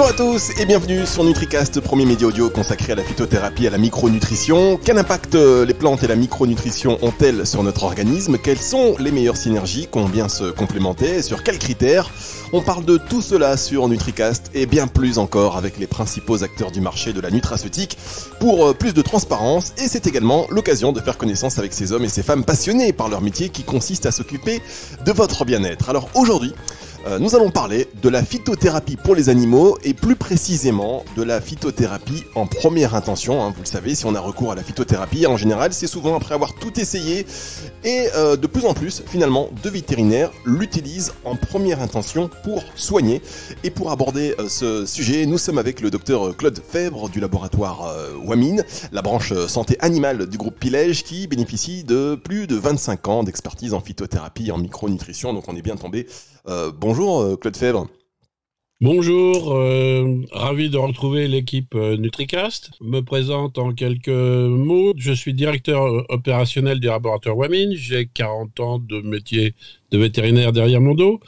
Bonjour à tous et bienvenue sur NutriCast, premier média audio consacré à la phytothérapie et à la micronutrition. Quel impact les plantes et la micronutrition ont-elles sur notre organisme? Quelles sont les meilleures synergies? Combien se complémenter? Sur quels critères? On parle de tout cela sur NutriCast et bien plus encore avec les principaux acteurs du marché de la nutraceutique pour plus de transparence, et c'est également l'occasion de faire connaissance avec ces hommes et ces femmes passionnés par leur métier qui consiste à s'occuper de votre bien-être. Alors aujourd'hui, nous allons parler de la phytothérapie pour les animaux et plus précisément de la phytothérapie en première intention. Vous le savez, si on a recours à la phytothérapie, en général, c'est souvent après avoir tout essayé et de plus en plus, finalement, de vétérinaires l'utilisent en première intention pour soigner. Et pour aborder ce sujet, nous sommes avec le docteur Claude Fèvre du laboratoire Wamin, la branche santé animale du groupe Pilège qui bénéficie de plus de 25 ans d'expertise en phytothérapie et en micronutrition. Donc on est bien tombé. Bonjour Claude Fèvre. Bonjour, ravi de retrouver l'équipe NutriCast. Me présente en quelques mots. Je suis directeur opérationnel du laboratoire Wamin. J'ai 40 ans de métier de vétérinaire derrière mon dos.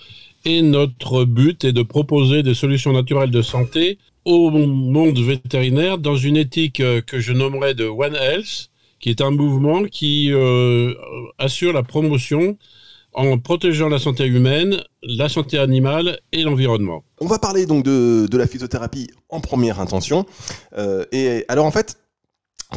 Et notre but est de proposer des solutions naturelles de santé au monde vétérinaire dans une éthique que je nommerais de One Health, qui est un mouvement qui assure la promotion en protégeant la santé humaine, la santé animale et l'environnement. On va parler donc de la phytothérapie en première intention. Et alors en fait,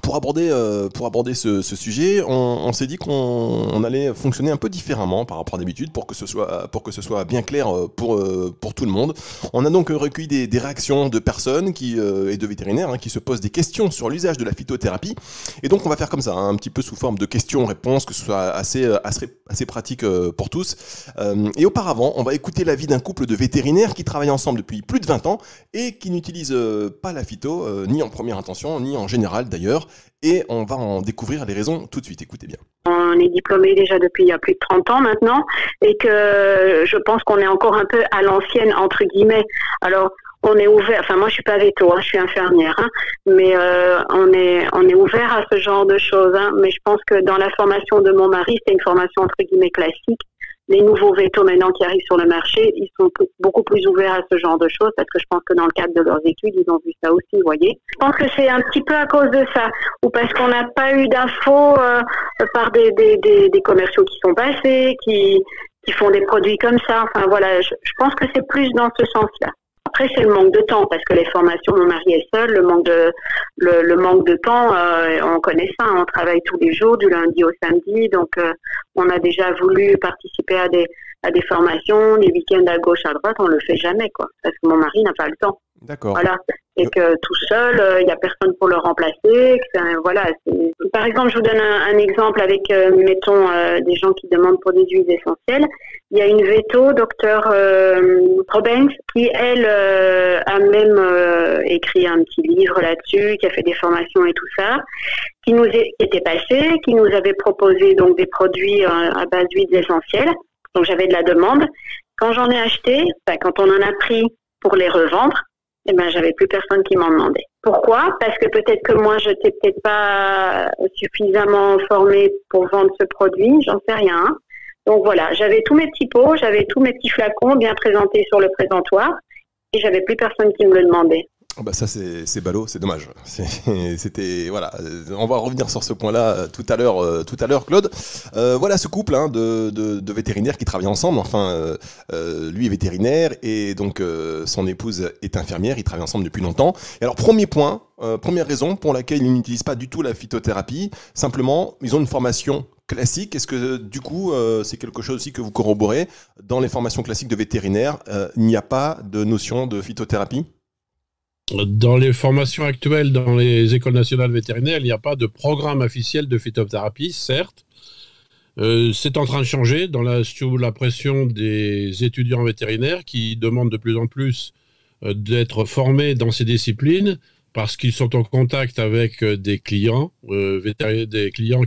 pour aborder ce sujet, on s'est dit qu'on allait fonctionner un peu différemment par rapport à d'habitude pour que ce soit bien clair pour tout le monde. On a donc recueilli des réactions de personnes et de vétérinaires qui se posent des questions sur l'usage de la phytothérapie. Et donc on va faire comme ça, un petit peu sous forme de questions-réponses, que ce soit assez pratique pour tous. Et auparavant, on va écouter l'avis d'un couple de vétérinaires qui travaillent ensemble depuis plus de 20 ans et qui n'utilisent pas la phyto, ni en première intention, ni en général d'ailleurs. Et on va en découvrir les raisons tout de suite. Écoutez bien. On est diplômé déjà depuis il y a plus de 30 ans maintenant, et que je pense qu'on est encore un peu à l'ancienne, entre guillemets. Alors, on est ouvert, enfin moi je suis pas véto, je suis infirmière, mais on est ouvert à ce genre de choses. Mais je pense que dans la formation de mon mari, c'est une formation entre guillemets classique. Les nouveaux vétos maintenant qui arrivent sur le marché, ils sont beaucoup plus ouverts à ce genre de choses, parce que je pense que dans le cadre de leurs études, ils ont vu ça aussi, vous voyez. Je pense que c'est un petit peu à cause de ça, ou parce qu'on n'a pas eu d'infos par des commerciaux qui sont passés, qui font des produits comme ça. Enfin voilà, je pense que c'est plus dans ce sens-là. Après, c'est le manque de temps, parce que les formations, mon mari est seul, le manque de temps, on connaît ça, on travaille tous les jours, du lundi au samedi, donc on a déjà voulu participer à des formations, des week-ends à gauche, à droite, on le fait jamais, quoi, parce que mon mari n'a pas le temps. D'accord. Voilà. Et que tout seul, il n'y a personne pour le remplacer. Voilà. Par exemple, je vous donne un exemple avec, mettons, des gens qui demandent pour des huiles essentielles. Il y a une véto, docteur Robbins, qui, elle, a même écrit un petit livre là-dessus, qui a fait des formations et tout ça, qui était passé, qui nous avait proposé donc des produits à base d'huiles essentielles. Donc, j'avais de la demande. Quand j'en ai acheté, quand on en a pris pour les revendre, j'avais plus personne qui m'en demandait. Pourquoi? Parce que peut-être que moi, je n'étais peut-être pas suffisamment formée pour vendre ce produit, j'en sais rien. Donc voilà, j'avais tous mes petits pots, j'avais tous mes petits flacons bien présentés sur le présentoir, et j'avais plus personne qui me le demandait. Ça c'est ballot, c'est dommage. C'était voilà. On va revenir sur ce point-là tout à l'heure, Claude. Voilà ce couple de vétérinaires qui travaillent ensemble. Enfin, lui est vétérinaire et donc son épouse est infirmière. Ils travaillent ensemble depuis longtemps. Et alors premier point, première raison pour laquelle ils n'utilisent pas du tout la phytothérapie. Simplement, ils ont une formation classique. Est-ce que du coup, c'est quelque chose aussi que vous corroborez dans les formations classiques de vétérinaires? Il n'y a pas de notion de phytothérapie? Dans les formations actuelles dans les écoles nationales vétérinaires, il n'y a pas de programme officiel de phytothérapie, certes. C'est en train de changer sous la pression des étudiants vétérinaires qui demandent de plus en plus d'être formés dans ces disciplines parce qu'ils sont en contact avec des clients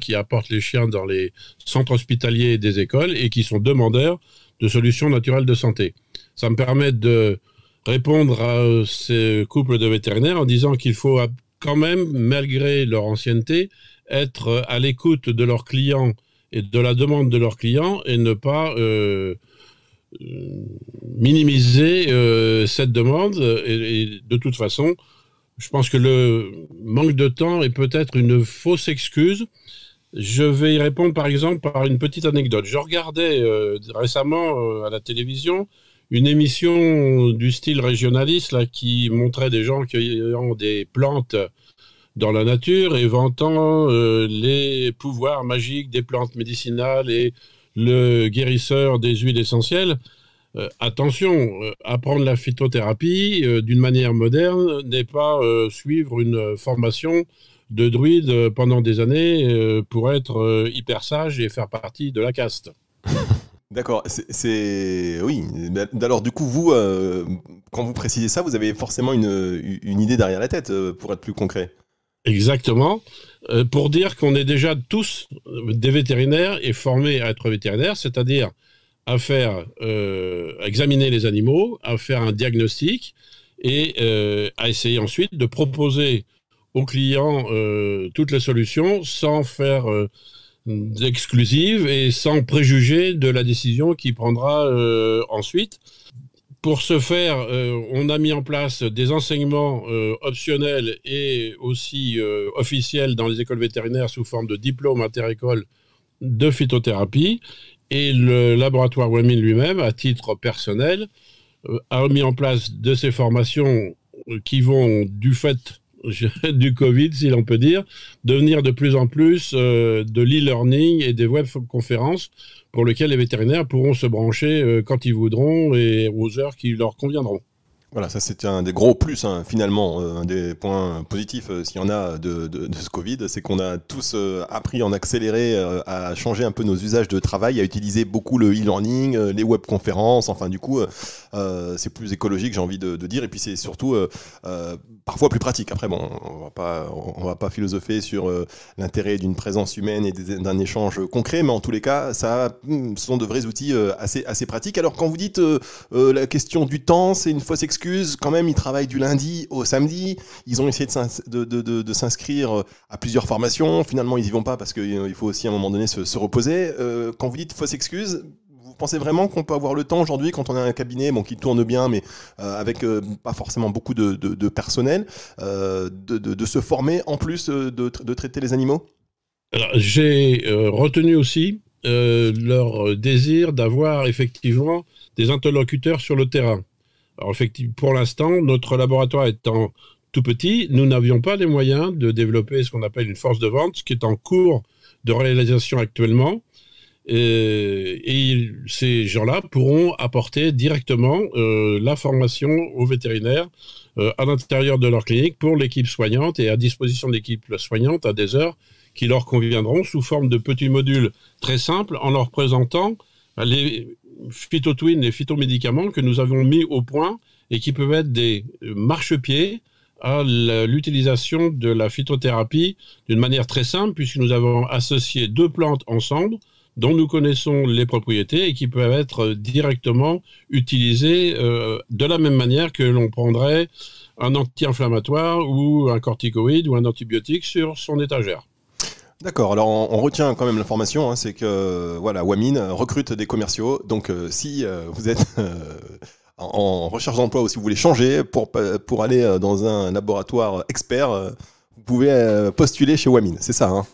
qui apportent les chiens dans les centres hospitaliers des écoles et qui sont demandeurs de solutions naturelles de santé. Ça me permet de répondre à ces couples de vétérinaires en disant qu'il faut quand même, malgré leur ancienneté, être à l'écoute de leurs clients et de la demande de leurs clients et ne pas minimiser cette demande. Et de toute façon, je pense que le manque de temps est peut-être une fausse excuse. Je vais y répondre par exemple par une petite anecdote. Je regardais récemment à la télévision une émission du style régionaliste là, qui montrait des gens qui ont des plantes dans la nature et vantant les pouvoirs magiques des plantes médicinales et le guérisseur des huiles essentielles. Attention, apprendre la phytothérapie d'une manière moderne n'est pas suivre une formation de druide pendant des années pour être hyper sage et faire partie de la caste. D'accord, oui. Alors du coup, vous, quand vous précisez ça, vous avez forcément une idée derrière la tête, pour être plus concret. Exactement. Pour dire qu'on est déjà tous des vétérinaires et formés à être vétérinaires, c'est-à-dire à faire, à examiner les animaux, à faire un diagnostic et à essayer ensuite de proposer aux clients toutes les solutions sans faire d'exclusive et sans préjuger de la décision qu'il prendra ensuite. Pour ce faire, on a mis en place des enseignements optionnels et aussi officiels dans les écoles vétérinaires sous forme de diplôme inter-école de phytothérapie. Et le laboratoire WAMIN lui-même, à titre personnel, a mis en place de ces formations qui vont, du fait du Covid, si l'on peut dire, devenir de plus en plus de l'e-learning et des webconférences pour lesquelles les vétérinaires pourront se brancher quand ils voudront et aux heures qui leur conviendront. Voilà, ça c'est un des gros plus, hein, finalement, un des points positifs, s'il y en a de ce Covid, c'est qu'on a tous appris en accéléré à changer un peu nos usages de travail, à utiliser beaucoup le e-learning, les webconférences, enfin du coup, c'est plus écologique, j'ai envie de dire, et puis c'est surtout parfois plus pratique. Après, bon, on va pas philosopher sur l'intérêt d'une présence humaine et d'un échange concret, mais en tous les cas, ce sont de vrais outils assez pratiques. Alors quand vous dites la question du temps, c'est une fausse excuse. Quand même, ils travaillent du lundi au samedi. Ils ont essayé de s'inscrire à plusieurs formations. Finalement, ils n'y vont pas parce qu'il faut aussi à un moment donné se reposer. Quand vous dites fausse excuse, vous pensez vraiment qu'on peut avoir le temps aujourd'hui quand on a un cabinet qui tourne bien, mais avec pas forcément beaucoup de personnel, de se former en plus de traiter les animaux? Alors, j'ai retenu aussi leur désir d'avoir effectivement des interlocuteurs sur le terrain. Alors effectivement, pour l'instant, notre laboratoire étant tout petit, nous n'avions pas les moyens de développer ce qu'on appelle une force de vente, ce qui est en cours de réalisation actuellement. Et ces gens-là pourront apporter directement la formation aux vétérinaires à l'intérieur de leur clinique pour l'équipe soignante et à disposition de l'équipe soignante à des heures qui leur conviendront sous forme de petits modules très simples en leur présentant les phytotwins, les phytomédicaments que nous avons mis au point et qui peuvent être des marchepieds à l'utilisation de la phytothérapie d'une manière très simple puisque nous avons associé deux plantes ensemble dont nous connaissons les propriétés et qui peuvent être directement utilisées de la même manière que l'on prendrait un anti-inflammatoire ou un corticoïde ou un antibiotique sur son étagère. D'accord, alors on retient quand même l'information, hein, c'est que voilà, WAMIN recrute des commerciaux, donc si vous êtes en recherche d'emploi ou si vous voulez changer pour aller dans un laboratoire expert, vous pouvez postuler chez WAMIN, c'est ça, hein?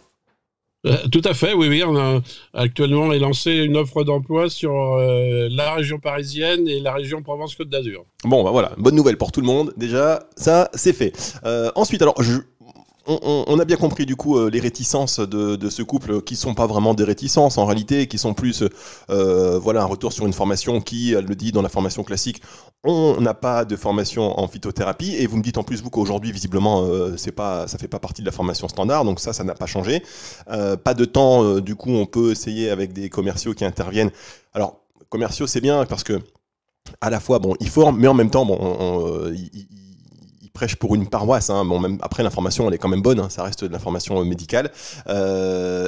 Tout à fait, oui. On a actuellement lancé une offre d'emploi sur la région parisienne et la région Provence-Côte d'Azur. Bon, bah voilà, bonne nouvelle pour tout le monde, déjà, ça c'est fait. Ensuite, alors, on a bien compris du coup les réticences de ce couple qui sont pas vraiment des réticences en réalité, qui sont plus voilà un retour sur une formation qui, elle le dit dans la formation classique, on n'a pas de formation en phytothérapie et vous me dites en plus vous qu'aujourd'hui visiblement ça fait pas partie de la formation standard, donc ça n'a pas changé. Pas de temps, du coup on peut essayer avec des commerciaux qui interviennent. Alors commerciaux c'est bien parce que à la fois bon ils forment mais en même temps bon ils prêchent pour une paroisse, hein. Bon, même après l'information elle est quand même bonne, hein. Ça reste de l'information médicale.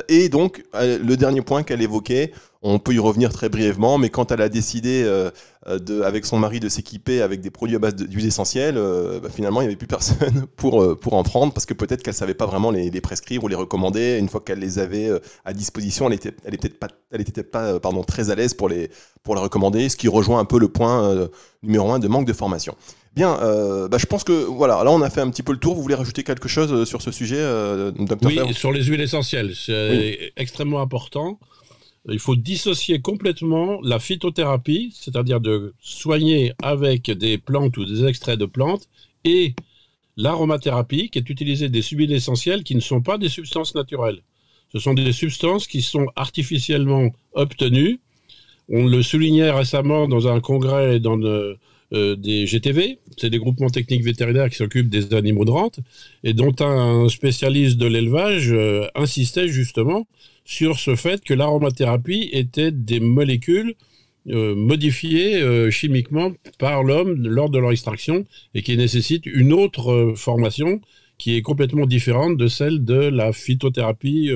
Et donc le dernier point qu'elle évoquait, On peut y revenir très brièvement, mais quand elle a décidé avec son mari de s'équiper avec des produits à base d'huiles essentielles, finalement il n'y avait plus personne pour en prendre, parce que peut-être qu'elle ne savait pas vraiment les prescrire ou les recommander. Une fois qu'elle les avait à disposition, elle était peut-être pas très à l'aise pour les recommander, ce qui rejoint un peu le point numéro 1 de manque de formation. Bien, je pense que voilà, là on a fait un petit peu le tour. Vous voulez rajouter quelque chose sur ce sujet, Dr. Oui, Fer? sur les huiles essentielles, c'est extrêmement important. Il faut dissocier complètement la phytothérapie, c'est-à-dire de soigner avec des plantes ou des extraits de plantes, et l'aromathérapie, qui est utiliser des huiles essentielles qui ne sont pas des substances naturelles. Ce sont des substances qui sont artificiellement obtenues. On le soulignait récemment dans un congrès des GTV, c'est des groupements techniques vétérinaires qui s'occupent des animaux de rente, et dont un spécialiste de l'élevage insistait justement sur ce fait que l'aromathérapie était des molécules modifiées chimiquement par l'homme lors de leur extraction, et qui nécessitent une autre formation qui est complètement différente de celle de la phytothérapie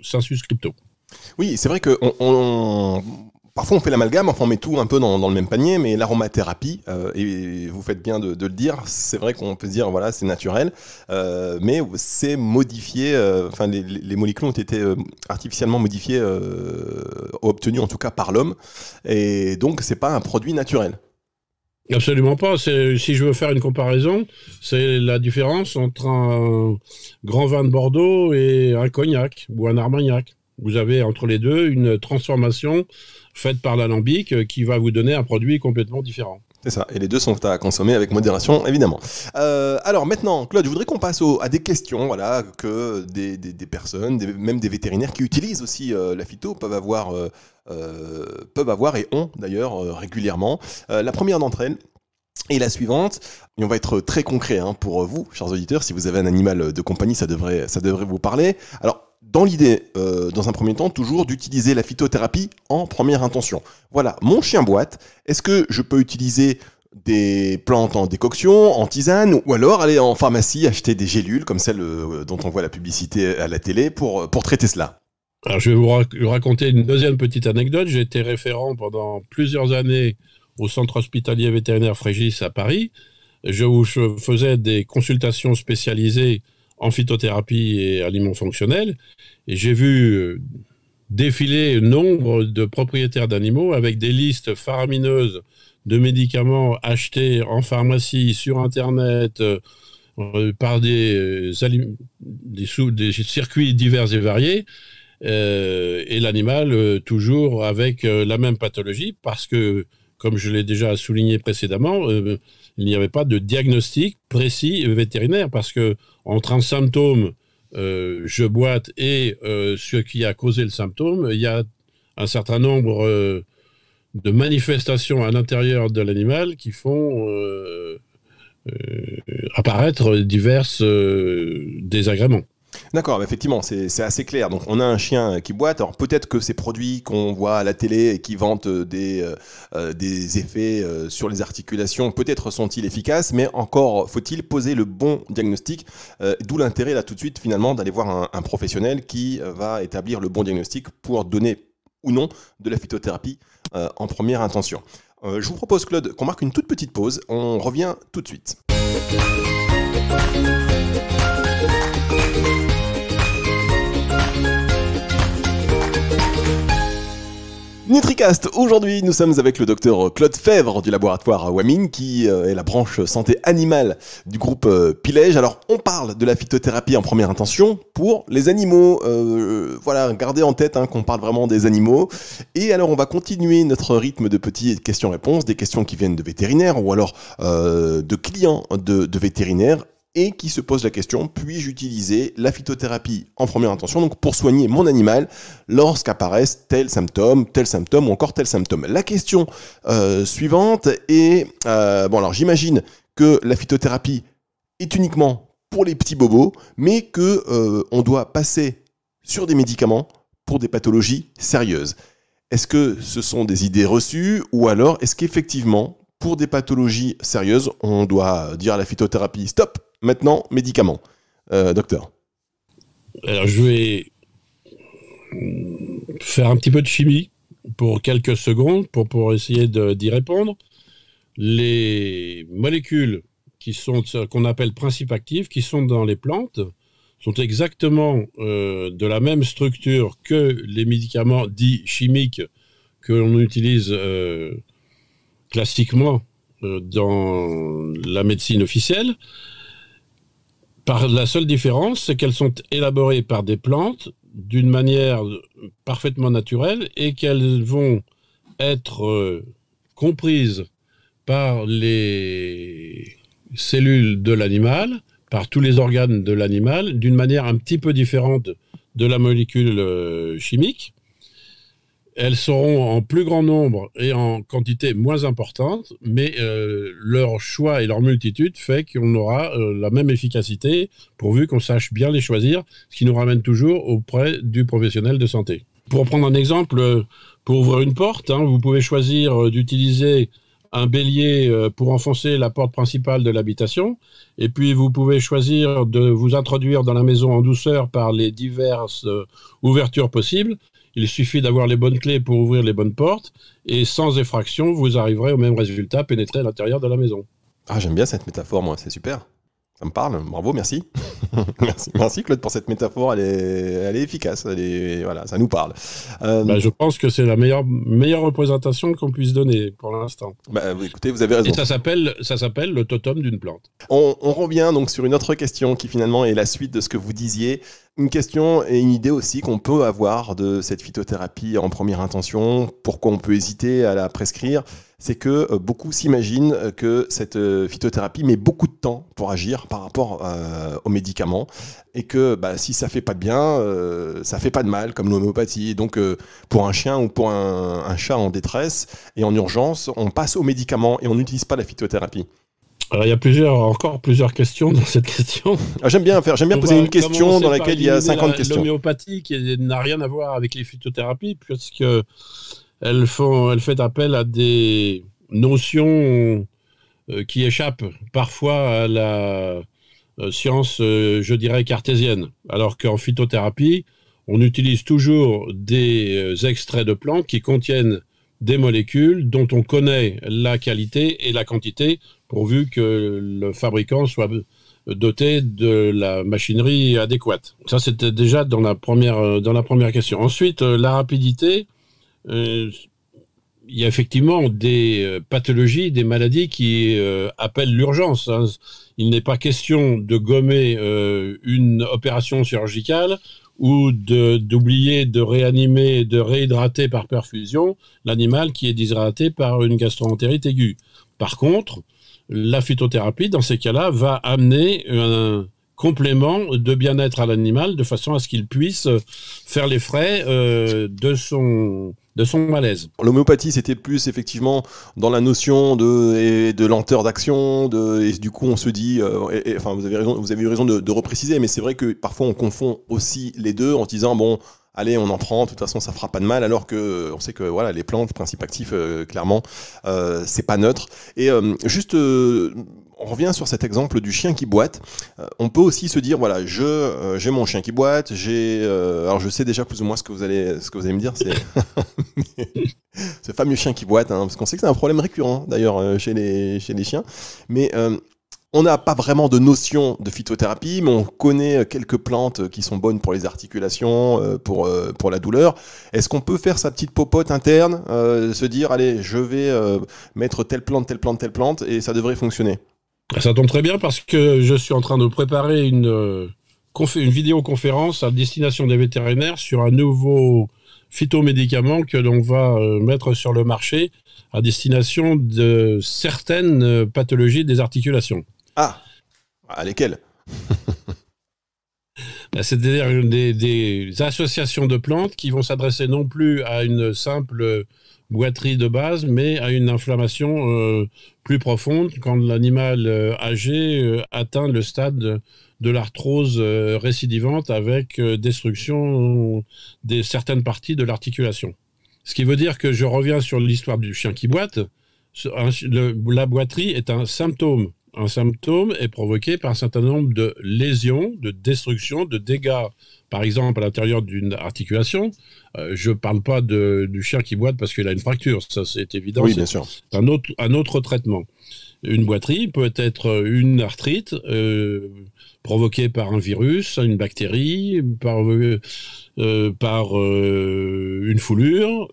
sensu scripto. Oui, c'est vrai que parfois on fait l'amalgame, enfin on met tout un peu dans le même panier, mais l'aromathérapie, et vous faites bien de le dire, c'est vrai qu'on peut se dire voilà, c'est naturel, mais c'est modifié, les molécules ont été artificiellement modifiées, obtenues en tout cas par l'homme, et donc c'est pas un produit naturel. Absolument pas. Si je veux faire une comparaison, c'est la différence entre un grand vin de Bordeaux et un cognac ou un armagnac. Vous avez entre les deux une transformation faite par l'alambic qui va vous donner un produit complètement différent. C'est ça, et les deux sont à consommer avec modération, évidemment. Alors maintenant, Claude, je voudrais qu'on passe à des questions, voilà, que des personnes, même des vétérinaires qui utilisent aussi la phyto peuvent avoir et ont d'ailleurs régulièrement. La première d'entre elles est la suivante, et on va être très concret pour vous, chers auditeurs. Si vous avez un animal de compagnie, ça devrait vous parler. Alors, dans l'idée, dans un premier temps, toujours d'utiliser la phytothérapie en première intention. Voilà, mon chien boite, est-ce que je peux utiliser des plantes en décoction, en tisane, ou alors aller en pharmacie acheter des gélules, comme celle dont on voit la publicité à la télé, pour traiter cela? Alors, je vais vous raconter une deuxième petite anecdote. J'ai été référent pendant plusieurs années au centre hospitalier vétérinaire Frégis à Paris. Je faisais des consultations spécialisées en phytothérapie et aliments fonctionnels, et j'ai vu défiler nombre de propriétaires d'animaux avec des listes faramineuses de médicaments achetés en pharmacie, sur Internet, par des circuits divers et variés, et l'animal toujours avec la même pathologie, parce que, comme je l'ai déjà souligné précédemment, il n'y avait pas de diagnostic précis vétérinaire, parce que entre un symptôme, je boite, et ce qui a causé le symptôme, il y a un certain nombre de manifestations à l'intérieur de l'animal qui font apparaître divers désagréments. D'accord, effectivement, c'est assez clair. Donc, on a un chien qui boite. Alors, peut-être que ces produits qu'on voit à la télé et qui vantent des effets sur les articulations, peut-être sont-ils efficaces, mais encore faut-il poser le bon diagnostic. D'où l'intérêt, là, tout de suite, finalement, d'aller voir un professionnel qui va établir le bon diagnostic pour donner ou non de la phytothérapie en première intention. Je vous propose, Claude, qu'on marque une toute petite pause. On revient tout de suite. NutriCast, aujourd'hui nous sommes avec le docteur Claude Fèvre du laboratoire Waming, qui est la branche santé animale du groupe Pilège. Alors on parle de la phytothérapie en première intention pour les animaux, voilà, gardez en tête qu'on parle vraiment des animaux. Et alors on va continuer notre rythme de petites questions-réponses, des questions qui viennent de vétérinaires ou alors de clients de vétérinaires, et qui se pose la question, puis-je utiliser la phytothérapie en première intention, donc pour soigner mon animal lorsqu'apparaissent tel symptôme ou encore tel symptôme. La question suivante est, alors j'imagine que la phytothérapie est uniquement pour les petits bobos, mais que on doit passer sur des médicaments pour des pathologies sérieuses. Est-ce que ce sont des idées reçues, ou alors est-ce qu'effectivement, pour des pathologies sérieuses, on doit dire à la phytothérapie stop, maintenant médicaments? Docteur. Alors je vais faire un petit peu de chimie pour quelques secondes pour essayer d'y répondre. Les molécules qu'on appelle principes actifs, qui sont dans les plantes, sont exactement de la même structure que les médicaments dits chimiques que l'on utilise classiquement dans la médecine officielle. La seule différence, c'est qu'elles sont élaborées par des plantes d'une manière parfaitement naturelle et qu'elles vont être comprises par les cellules de l'animal, par tous les organes de l'animal, d'une manière un petit peu différente de la molécule chimique. Elles seront en plus grand nombre et en quantité moins importante, mais leur choix et leur multitude fait qu'on aura la même efficacité, pourvu qu'on sache bien les choisir, ce qui nous ramène toujours auprès du professionnel de santé. Pour prendre un exemple, pour ouvrir une porte, vous pouvez choisir d'utiliser un bélier pour enfoncer la porte principale de l'habitation, et puis vous pouvez choisir de vous introduire dans la maison en douceur par les diverses ouvertures possibles. Il suffit d'avoir les bonnes clés pour ouvrir les bonnes portes, et sans effraction, vous arriverez au même résultat, pénétrer à l'intérieur de la maison. Ah, j'aime bien cette métaphore, moi, c'est super. Ça me parle, bravo, merci. merci Claude pour cette métaphore, elle est efficace, voilà, ça nous parle. Je pense que c'est la meilleure représentation qu'on puisse donner pour l'instant. Écoutez, vous avez raison. Et ça s'appelle le totem d'une plante. On revient donc sur une autre question qui finalement est la suite de ce que vous disiez. Une question et une idée aussi qu'on peut avoir de cette phytothérapie en première intention, pourquoi on peut hésiter à la prescrire, c'est que beaucoup s'imaginent que cette phytothérapie met beaucoup de temps pour agir par rapport aux médicaments et que si ça fait pas de bien, ça fait pas de mal comme l'homéopathie. Donc pour un chien ou pour un chat en détresse et en urgence, on passe aux médicaments et on n'utilise pas la phytothérapie. Alors, il y a encore plusieurs questions dans cette question. J'aime bien poser une question dans laquelle il y a 50 questions. L'homéopathie qui n'a rien à voir avec les phytothérapies, puisque elle fait appel à des notions qui échappent parfois à la science, je dirais, cartésienne. Alors qu'en phytothérapie, on utilise toujours des extraits de plantes qui contiennent des molécules dont on connaît la qualité et la quantité, pourvu que le fabricant soit doté de la machinerie adéquate. Ça, c'était déjà dans la première question. Ensuite, la rapidité. Il y a effectivement des pathologies, des maladies qui appellent l'urgence. Il n'est pas question de gommer une opération chirurgicale ou d'oublier de réanimer, de réhydrater par perfusion l'animal qui est déshydraté par une gastro-entérite aiguë. Par contre, la phytothérapie, dans ces cas-là, va amener un complément de bien-être à l'animal de façon à ce qu'il puisse faire les frais de son malaise. L'homéopathie, c'était plus effectivement dans la notion de lenteur d'action, et du coup on se dit, vous avez eu raison de repréciser, mais c'est vrai que parfois on confond aussi les deux en disant bon, allez, on en prend, de toute façon ça fera pas de mal, alors que on sait que voilà, les plantes, principes actifs, clairement, c'est pas neutre. Et on revient sur cet exemple du chien qui boite. On peut aussi se dire, voilà, j'ai mon chien qui boite, alors je sais déjà plus ou moins ce que vous allez me dire, c'est ce fameux chien qui boite, parce qu'on sait que c'est un problème récurrent d'ailleurs chez les chiens, mais on n'a pas vraiment de notion de phytothérapie, mais on connaît quelques plantes qui sont bonnes pour les articulations, pour la douleur. Est-ce qu'on peut faire sa petite popote interne, se dire, allez, je vais mettre telle plante, et ça devrait fonctionner? Ça tombe très bien parce que je suis en train de préparer une vidéoconférence à destination des vétérinaires sur un nouveau phytomédicament que l'on va mettre sur le marché à destination de certaines pathologies des articulations. Ah, lesquelles? C'est-à-dire des associations de plantes qui vont s'adresser non plus à une simple boiterie de base, mais à une inflammation plus profonde quand l'animal âgé atteint le stade de l'arthrose récidivante avec destruction de certaines parties de l'articulation. Ce qui veut dire que je reviens sur l'histoire du chien qui boite. La boiterie est un symptôme. Un symptôme est provoqué par un certain nombre de lésions, de destruction, de dégâts par exemple, à l'intérieur d'une articulation. Je ne parle pas du chien qui boite parce qu'il a une fracture, ça c'est évident. Oui, bien sûr. Un autre traitement. Une boiterie peut être une arthrite provoquée par un virus, une bactérie, par une foulure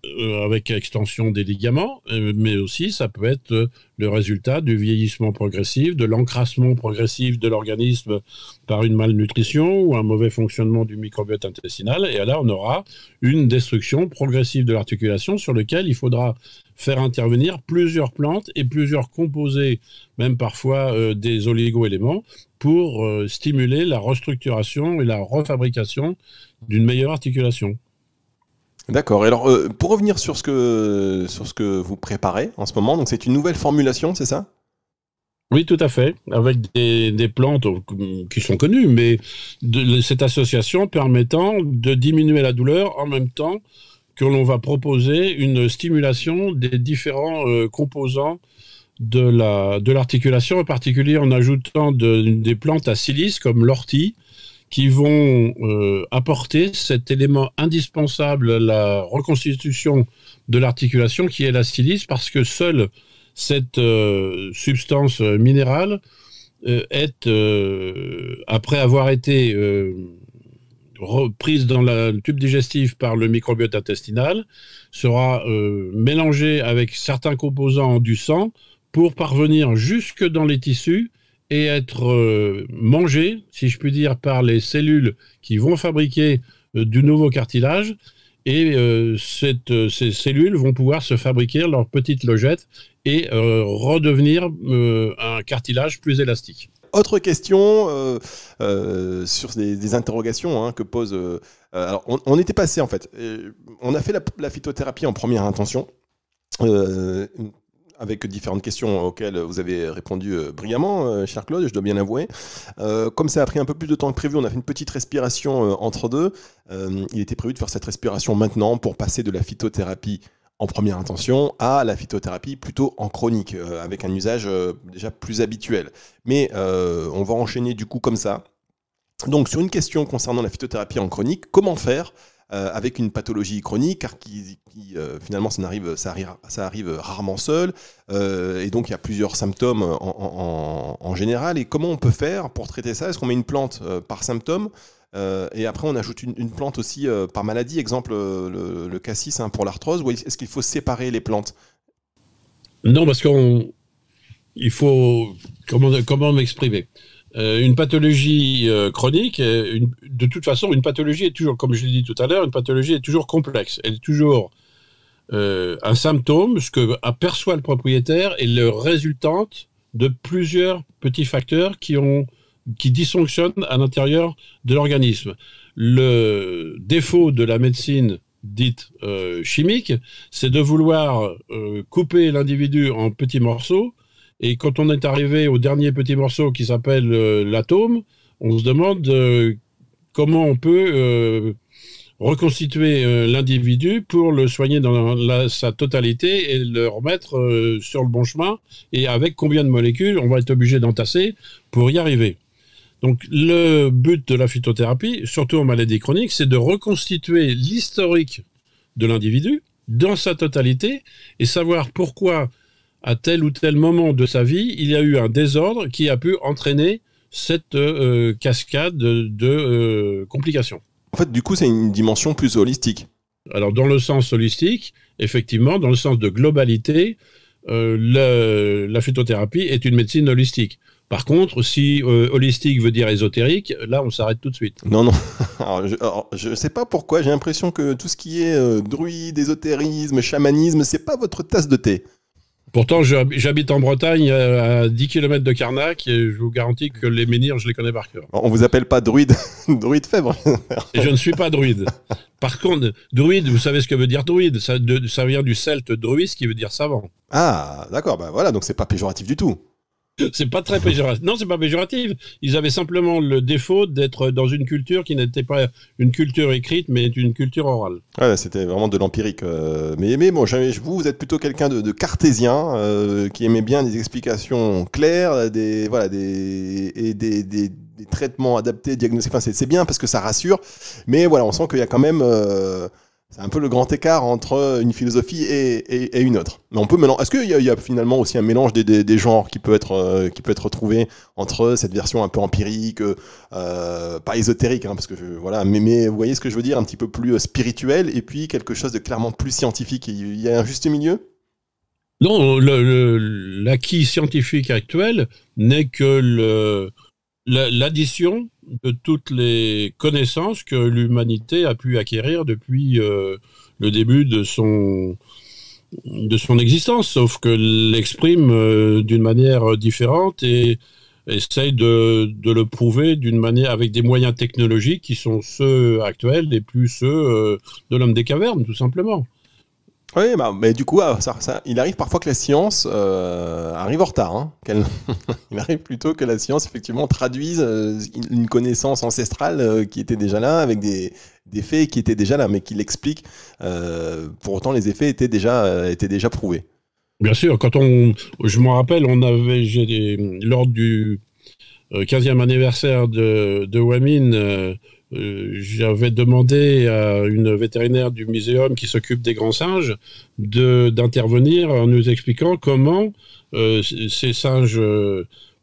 avec extension des ligaments, mais aussi ça peut être le résultat du vieillissement progressif, de l'encrassement progressif de l'organisme par une malnutrition ou un mauvais fonctionnement du microbiote intestinal. Et là, on aura une destruction progressive de l'articulation sur laquelle il faudra faire intervenir plusieurs plantes et plusieurs composés, même parfois des oligo-éléments, pour stimuler la restructuration et la refabrication d'une meilleure articulation. D'accord. Alors, pour revenir sur ce que vous préparez en ce moment, donc c'est une nouvelle formulation, c'est ça? Oui, tout à fait, avec des plantes qui sont connues, mais cette association permettant de diminuer la douleur en même temps que l'on va proposer une stimulation des différents composants de l'articulation, en particulier en ajoutant des plantes à silice comme l'ortie, qui vont apporter cet élément indispensable à la reconstitution de l'articulation qui est la silice, parce que seule cette substance minérale est, après avoir été prise dans le tube digestif par le microbiote intestinal, sera mélangée avec certains composants du sang pour parvenir jusque dans les tissus et être mangée, si je puis dire, par les cellules qui vont fabriquer du nouveau cartilage. Et ces cellules vont pouvoir se fabriquer leurs petites logettes et redevenir un cartilage plus élastique. Autre question sur des interrogations que pose... alors, on était passé, en fait. On a fait la phytothérapie en première intention, avec différentes questions auxquelles vous avez répondu brillamment, cher Claude, je dois bien avouer. Comme ça a pris un peu plus de temps que prévu, on a fait une petite respiration entre deux. Il était prévu de faire cette respiration maintenant pour passer de la phytothérapie en première intention à la phytothérapie plutôt en chronique, avec un usage déjà plus habituel. Mais on va enchaîner du coup comme ça. Donc sur une question concernant la phytothérapie en chronique, comment faire avec une pathologie chronique, car finalement ça arrive rarement seul, et donc il y a plusieurs symptômes en général, et comment on peut faire pour traiter ça? Est-ce qu'on met une plante par symptôme et après on ajoute une plante aussi par maladie, exemple le cassis pour l'arthrose, ou est-ce qu'il faut séparer les plantes? Non, parce il faut... Comment m'exprimer? Une pathologie chronique, de toute façon, une pathologie est toujours, comme je l'ai dit tout à l'heure, une pathologie est toujours complexe. Elle est toujours un symptôme, ce que aperçoit le propriétaire, et le résultante de plusieurs petits facteurs qui dysfonctionnent à l'intérieur de l'organisme. Le défaut de la médecine dite chimique, c'est de vouloir couper l'individu en petits morceaux. Et quand on est arrivé au dernier petit morceau qui s'appelle l'atome, on se demande comment on peut reconstituer l'individu pour le soigner dans sa totalité et le remettre sur le bon chemin, et avec combien de molécules on va être obligé d'entasser pour y arriver. Donc le but de la phytothérapie, surtout en maladie chronique, c'est de reconstituer l'historique de l'individu dans sa totalité et savoir pourquoi à tel ou tel moment de sa vie, il y a eu un désordre qui a pu entraîner cette cascade de complications. En fait, du coup, c'est une dimension plus holistique. Alors, dans le sens holistique, effectivement, dans le sens de globalité, la phytothérapie est une médecine holistique. Par contre, si holistique veut dire ésotérique, là, on s'arrête tout de suite. Non. Alors, je ne sais pas pourquoi, j'ai l'impression que tout ce qui est druide, ésotérisme, chamanisme, c'est pas votre tasse de thé. Pourtant, j'habite en Bretagne, à 10 km de Carnac, et je vous garantis que les menhirs, je les connais par cœur. On vous appelle pas druide, druide fèvre. Et je ne suis pas druide. Par contre, druide, vous savez ce que veut dire druide? Ça vient du celte druis, qui veut dire savant. Ah, d'accord, voilà, donc c'est pas péjoratif du tout. C'est pas très péjoratif. Non, c'est pas péjoratif. Ils avaient simplement le défaut d'être dans une culture qui n'était pas une culture écrite, mais une culture orale. Ouais, c'était vraiment de l'empirique. Mais bon, vous êtes plutôt quelqu'un de cartésien, qui aimait bien des explications claires, des des traitements adaptés, diagnostiques. Enfin, c'est bien parce que ça rassure, mais voilà, on sent qu'il y a quand même c'est un peu le grand écart entre une philosophie et une autre. Mais on peut mélanger. Est-ce qu'il y a finalement aussi un mélange des genres qui peut être trouvé entre cette version un peu empirique, pas ésotérique, hein, parce que voilà, mais vous voyez ce que je veux dire, un petit peu plus spirituel, et puis quelque chose de clairement plus scientifique. Il y a un juste milieu? Non, l'acquis scientifique actuel n'est que l'addition de toutes les connaissances que l'humanité a pu acquérir depuis le début de son existence, sauf que l'exprime d'une manière différente et essaye de le prouver d'une manière avec des moyens technologiques qui sont ceux actuels et plus ceux de l'homme des cavernes, tout simplement. Oui, mais du coup, il arrive parfois que la science arrive en retard. Hein, il arrive plutôt que la science, effectivement, traduise une connaissance ancestrale qui était déjà là, avec des faits qui étaient déjà là, mais qui l'expliquent. Pour autant, les effets étaient déjà prouvés. Bien sûr, je me rappelle, lors du 15e anniversaire de Wamine, j'avais demandé à une vétérinaire du muséum qui s'occupe des grands singes d'intervenir en nous expliquant comment ces singes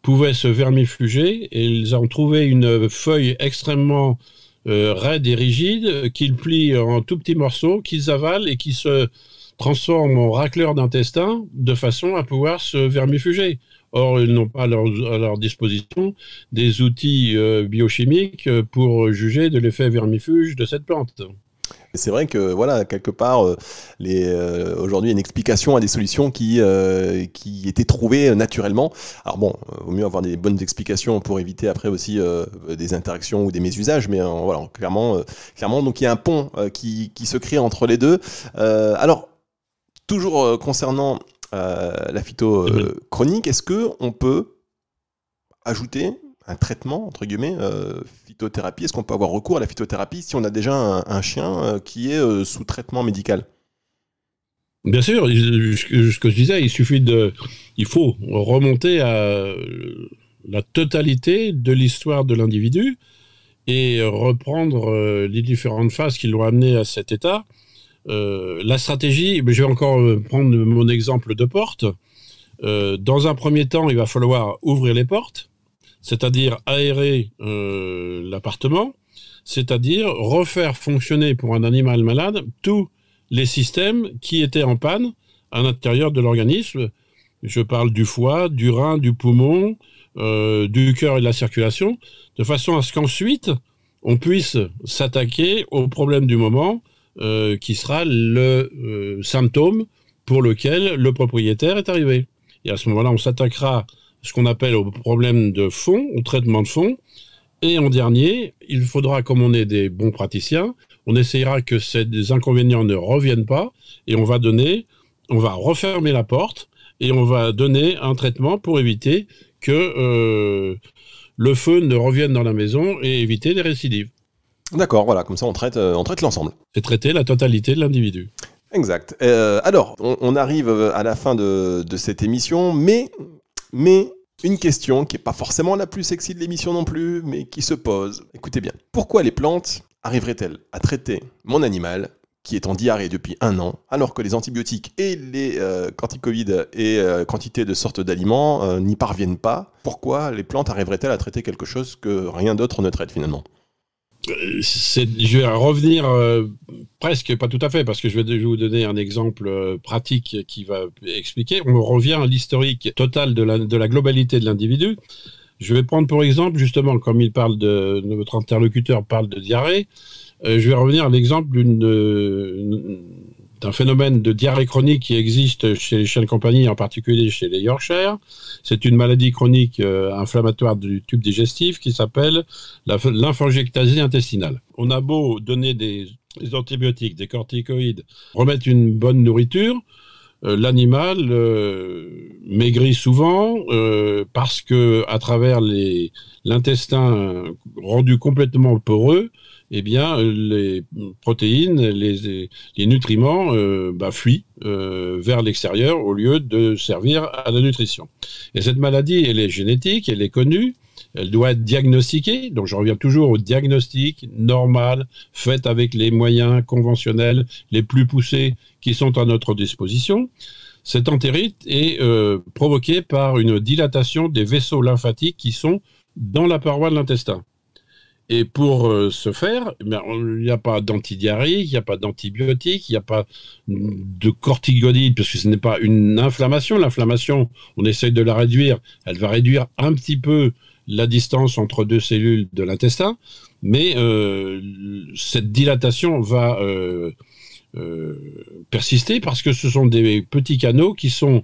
pouvaient se vermifuger, et ils ont trouvé une feuille extrêmement raide et rigide qu'ils plient en tout petits morceaux, qu'ils avalent et qui se transforment en racleurs d'intestin de façon à pouvoir se vermifuger. Or, ils n'ont pas à leur disposition des outils biochimiques pour juger de l'effet vermifuge de cette plante. C'est vrai que, voilà, quelque part, aujourd'hui, il y a une explication à des solutions qui étaient trouvées naturellement. Alors bon, vaut mieux avoir des bonnes explications pour éviter après aussi des interactions ou des mésusages, mais voilà, clairement, donc il y a un pont qui se crée entre les deux. Alors, toujours concernant la phytochronique, est-ce qu'on peut ajouter un traitement, entre guillemets, phytothérapie? Est-ce qu'on peut avoir recours à la phytothérapie si on a déjà un chien qui est sous traitement médical? Bien sûr, ce que je disais, il faut remonter à la totalité de l'histoire de l'individu et reprendre les différentes phases qui l'ont amené à cet état. La stratégie, je vais encore prendre mon exemple de porte. Dans un premier temps, il va falloir ouvrir les portes, c'est-à-dire aérer l'appartement, c'est-à-dire refaire fonctionner pour un animal malade tous les systèmes qui étaient en panne à l'intérieur de l'organisme. Je parle du foie, du rein, du poumon, du cœur et de la circulation, de façon à ce qu'ensuite, on puisse s'attaquer au problème du moment, qui sera le symptôme pour lequel le propriétaire est arrivé. Et à ce moment-là, on s'attaquera à ce qu'on appelle au problème de fond, au traitement de fond. Et en dernier, il faudra, comme on est des bons praticiens, on essayera que ces inconvénients ne reviennent pas, et on va refermer la porte, et on va donner un traitement pour éviter que le feu ne revienne dans la maison et éviter les récidives. D'accord, voilà, comme ça on traite l'ensemble. C'est traiter la totalité de l'individu. Exact. Alors, on arrive à la fin de cette émission, mais une question qui n'est pas forcément la plus sexy de l'émission non plus, mais qui se pose. Écoutez bien, pourquoi les plantes arriveraient-elles à traiter mon animal qui est en diarrhée depuis 1 an, alors que les antibiotiques et les corticoïdes et quantité de sortes d'aliments n'y parviennent pas? Pourquoi les plantes arriveraient-elles à traiter quelque chose que rien d'autre ne traite finalement? Je vais revenir presque, pas tout à fait, parce que je vais vous donner un exemple pratique qui va expliquer. On revient à l'historique total de la globalité de l'individu. Je vais prendre pour exemple, justement, comme notre interlocuteur parle de diarrhée, je vais revenir à l'exemple d'un phénomène de diarrhée chronique qui existe chez les chiens de compagnie, en particulier chez les Yorkshire. C'est une maladie chronique inflammatoire du tube digestif qui s'appelle la lymphangiectasie intestinale. On a beau donner des antibiotiques, des corticoïdes, remettre une bonne nourriture, l'animal maigrit souvent parce que à travers l'intestin rendu complètement poreux, eh bien, les protéines, les nutriments fuient vers l'extérieur au lieu de servir à la nutrition. Et cette maladie, elle est génétique, elle est connue, Elle doit être diagnostiquée. Donc, je reviens toujours au diagnostic normal, fait avec les moyens conventionnels les plus poussés qui sont à notre disposition. Cette entérite est provoquée par une dilatation des vaisseaux lymphatiques qui sont dans la paroi de l'intestin. Et pour ce faire, il n'y a pas d'antidiarrhée, il n'y a pas d'antibiotiques, il n'y a pas de corticoïdes, parce que ce n'est pas une inflammation. L'inflammation, on essaye de la réduire. Elle va réduire un petit peu la distance entre deux cellules de l'intestin, mais cette dilatation va persister parce que ce sont des petits canaux qui sont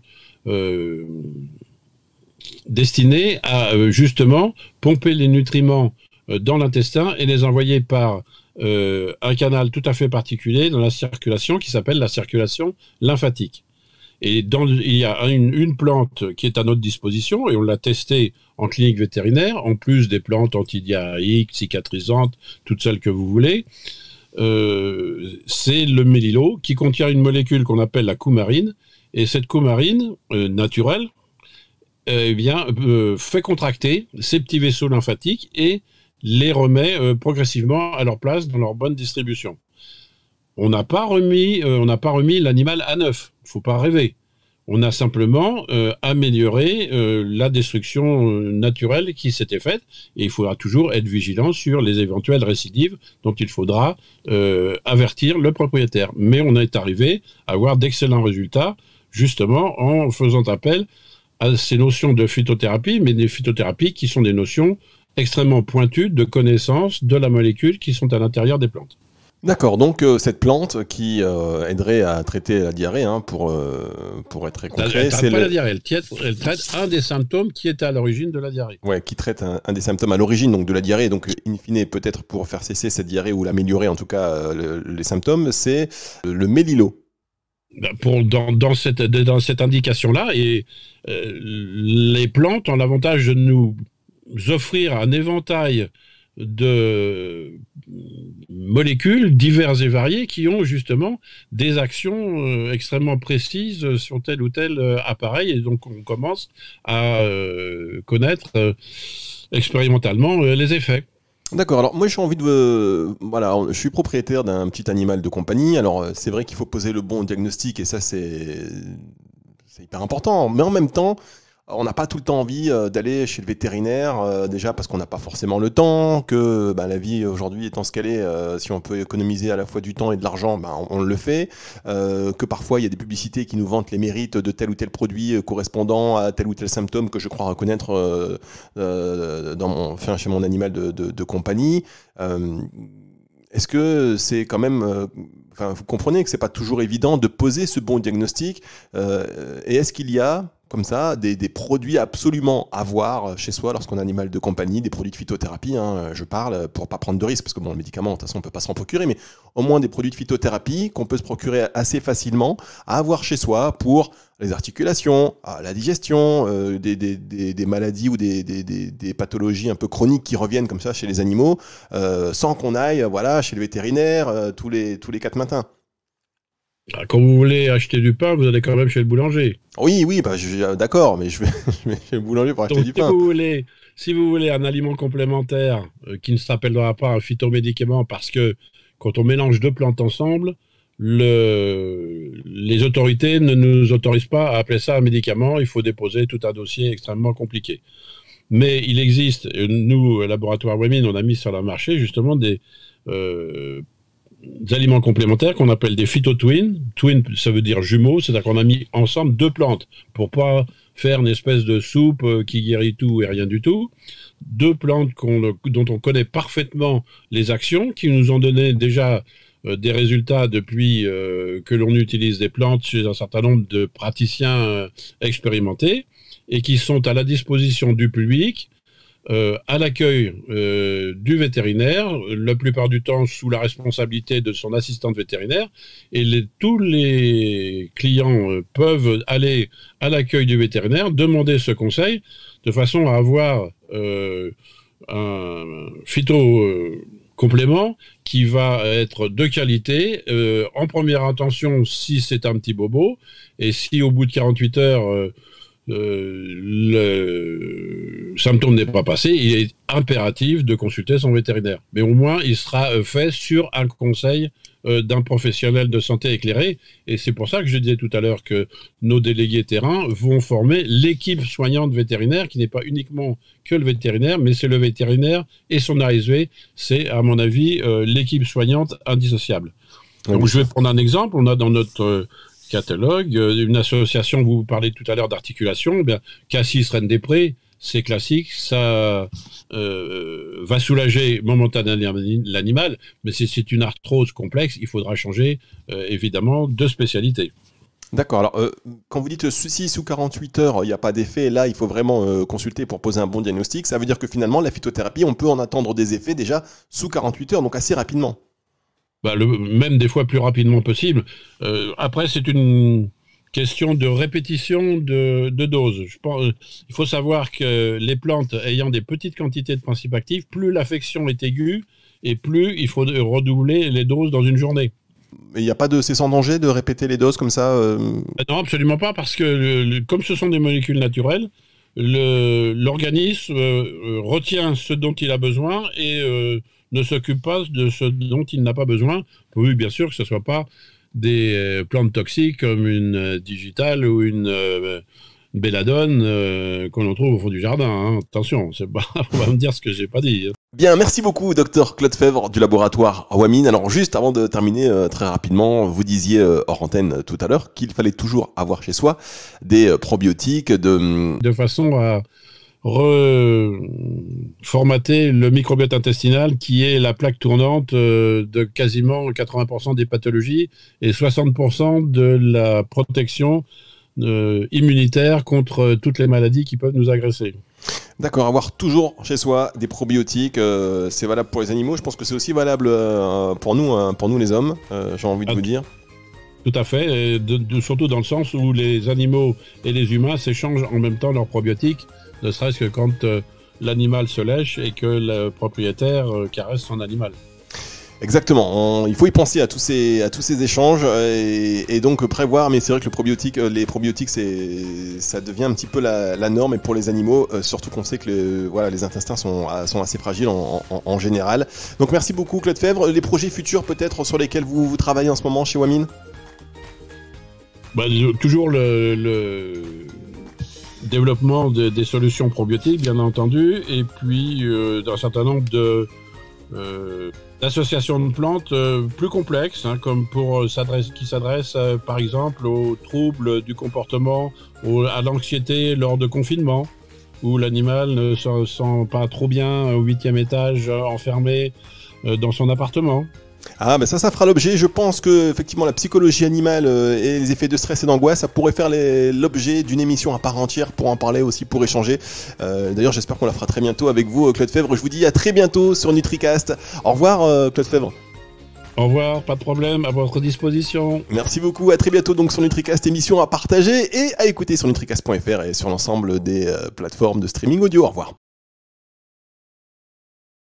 destinés à justement pomper les nutriments dans l'intestin et les envoyer par un canal tout à fait particulier dans la circulation qui s'appelle la circulation lymphatique. Et il y a une plante qui est à notre disposition et on l'a testée en clinique vétérinaire, en plus des plantes antidiarrhéiques, cicatrisantes, toutes celles que vous voulez. C'est le mélilo qui contient une molécule qu'on appelle la coumarine. Et cette coumarine naturelle fait contracter ces petits vaisseaux lymphatiques et les remet progressivement à leur place dans leur bonne distribution. On n'a pas remis l'animal à neuf. Il ne faut pas rêver. On a simplement amélioré la destruction naturelle qui s'était faite. Et il faudra toujours être vigilant sur les éventuelles récidives dont il faudra avertir le propriétaire. Mais on est arrivé à avoir d'excellents résultats, justement en faisant appel à ces notions de phytothérapie, mais des phytothérapies qui sont des notions extrêmement pointues de connaissance de la molécule qui sont à l'intérieur des plantes. D'accord, donc cette plante qui aiderait à traiter la diarrhée, hein, pour être très concret, elle traite pas la diarrhée, elle traite un des symptômes qui est à l'origine de la diarrhée. Ouais, qui traite un des symptômes à l'origine donc de la diarrhée. Donc, in fine, peut-être pour faire cesser cette diarrhée ou l'améliorer en tout cas les symptômes, c'est le mélilo. Dans cette indication-là, et les plantes ont l'avantage de nous offrir un éventail de molécules diverses et variées qui ont justement des actions extrêmement précises sur tel ou tel appareil, et donc on commence à connaître expérimentalement les effets. D'accord, alors moi j'ai envie de... Voilà, je suis propriétaire d'un petit animal de compagnie, alors c'est vrai qu'il faut poser le bon diagnostic et ça c'est hyper important, mais en même temps, on n'a pas tout le temps envie d'aller chez le vétérinaire, déjà parce qu'on n'a pas forcément le temps, que la vie aujourd'hui étant ce qu'elle est, si on peut économiser à la fois du temps et de l'argent, on le fait, que parfois il y a des publicités qui nous vantent les mérites de tel ou tel produit correspondant à tel ou tel symptôme que je crois reconnaître chez mon animal de compagnie. Est-ce que c'est quand même... vous comprenez que c'est pas toujours évident de poser ce bon diagnostic, et est-ce qu'il y a comme ça des produits absolument à voir chez soi lorsqu'on a un animal de compagnie, des produits de phytothérapie, hein, je parle, pour pas prendre de risques, parce que le médicament, de toute façon, on peut pas s'en procurer, mais au moins des produits de phytothérapie qu'on peut se procurer assez facilement, à avoir chez soi pour les articulations, la digestion, des maladies ou des pathologies un peu chroniques qui reviennent comme ça chez les animaux, sans qu'on aille chez le vétérinaire tous les 4 matins. Quand vous voulez acheter du pain, vous allez quand même chez le boulanger. Oui, d'accord, mais je vais chez le boulanger pour acheter du pain. Si vous voulez un aliment complémentaire qui ne s'appellera pas un phytomédicament, parce que quand on mélange deux plantes ensemble, les autorités ne nous autorisent pas à appeler ça un médicament. Il faut déposer tout un dossier extrêmement compliqué. Mais il existe, nous, laboratoire Wemin, on a mis sur le marché justement des aliments complémentaires qu'on appelle des phytotwins. Twin, ça veut dire jumeaux, c'est-à-dire qu'on a mis ensemble deux plantes pour pas faire une espèce de soupe qui guérit tout et rien du tout. Deux plantes dont on connaît parfaitement les actions, qui nous ont donné déjà des résultats depuis que l'on utilise des plantes chez un certain nombre de praticiens expérimentés, et qui sont à la disposition du public, à l'accueil du vétérinaire, la plupart du temps sous la responsabilité de son assistante vétérinaire, et tous les clients peuvent aller à l'accueil du vétérinaire, demander ce conseil, de façon à avoir un phyto-complément qui va être de qualité, en première intention si c'est un petit bobo, et si au bout de 48 heures le symptôme n'est pas passé, il est impératif de consulter son vétérinaire. Mais au moins, il sera fait sur un conseil d'un professionnel de santé éclairé. Et c'est pour ça que je disais tout à l'heure que nos délégués terrain vont former l'équipe soignante vétérinaire, qui n'est pas uniquement que le vétérinaire, mais c'est le vétérinaire et son ASV. C'est, à mon avis, l'équipe soignante indissociable. Donc, je vais prendre un exemple. On a dans notre catalogue une association, vous parlez tout à l'heure d'articulation, Cassis-Rennes-des-Prés, c'est classique, ça va soulager momentanément l'animal, mais si c'est une arthrose complexe, il faudra changer évidemment de spécialité. D'accord, alors quand vous dites si sous 48 heures il n'y a pas d'effet, là il faut vraiment consulter pour poser un bon diagnostic, ça veut dire que finalement la phytothérapie, on peut en attendre des effets déjà sous 48 heures, donc assez rapidement. Même des fois plus rapidement possible. Après, c'est une question de répétition de doses. Il faut savoir que les plantes ayant des petites quantités de principes actifs, plus l'affection est aiguë et plus il faut redoubler les doses dans une journée. Mais il n'y a pas c'est sans danger de répéter les doses comme ça Non, absolument pas, parce que comme ce sont des molécules naturelles, l'organisme retient ce dont il a besoin et ne s'occupe pas de ce dont il n'a pas besoin, pourvu bien sûr que ce ne soit pas des plantes toxiques comme une digitale ou une belladone qu'on trouve au fond du jardin. Hein. Attention, on va me dire ce que je n'ai pas dit. Bien, merci beaucoup, Dr Claude Fèvre du laboratoire Wamine. Alors juste avant de terminer très rapidement, vous disiez hors antenne tout à l'heure qu'il fallait toujours avoir chez soi des probiotiques de façon à reformater le microbiote intestinal qui est la plaque tournante de quasiment 80% des pathologies et 60% de la protection immunitaire contre toutes les maladies qui peuvent nous agresser. D'accord, avoir toujours chez soi des probiotiques, c'est valable pour les animaux, je pense que c'est aussi valable pour nous les hommes, j'ai envie de vous dire. Tout à fait, et surtout dans le sens où les animaux et les humains s'échangent en même temps leurs probiotiques, ne serait-ce que quand l'animal se lèche et que le propriétaire caresse son animal. Exactement, il faut y penser à tous ces échanges et donc prévoir, mais c'est vrai que les probiotiques ça devient un petit peu la norme et pour les animaux, surtout qu'on sait que les intestins sont assez fragiles en général. Donc merci beaucoup Claude Fèvre. Les projets futurs peut-être sur lesquels vous travaillez en ce moment chez Wamine ? Toujours le développement des solutions probiotiques, bien entendu, et puis d'un certain nombre d'associations de plantes plus complexes, hein, comme qui s'adressent par exemple aux troubles du comportement, à l'anxiété lors de confinement, où l'animal ne se sent pas trop bien au 8e étage enfermé dans son appartement. Ah, ça fera l'objet. Je pense que effectivement la psychologie animale et les effets de stress et d'angoisse, ça pourrait faire l'objet d'une émission à part entière pour en parler aussi, pour échanger. D'ailleurs, j'espère qu'on la fera très bientôt avec vous, Claude Fèvre. Je vous dis à très bientôt sur NutriCast. Au revoir, Claude Fèvre. Au revoir, pas de problème, à votre disposition. Merci beaucoup, à très bientôt donc sur NutriCast, émission à partager et à écouter sur nutricast.fr et sur l'ensemble des plateformes de streaming audio. Au revoir.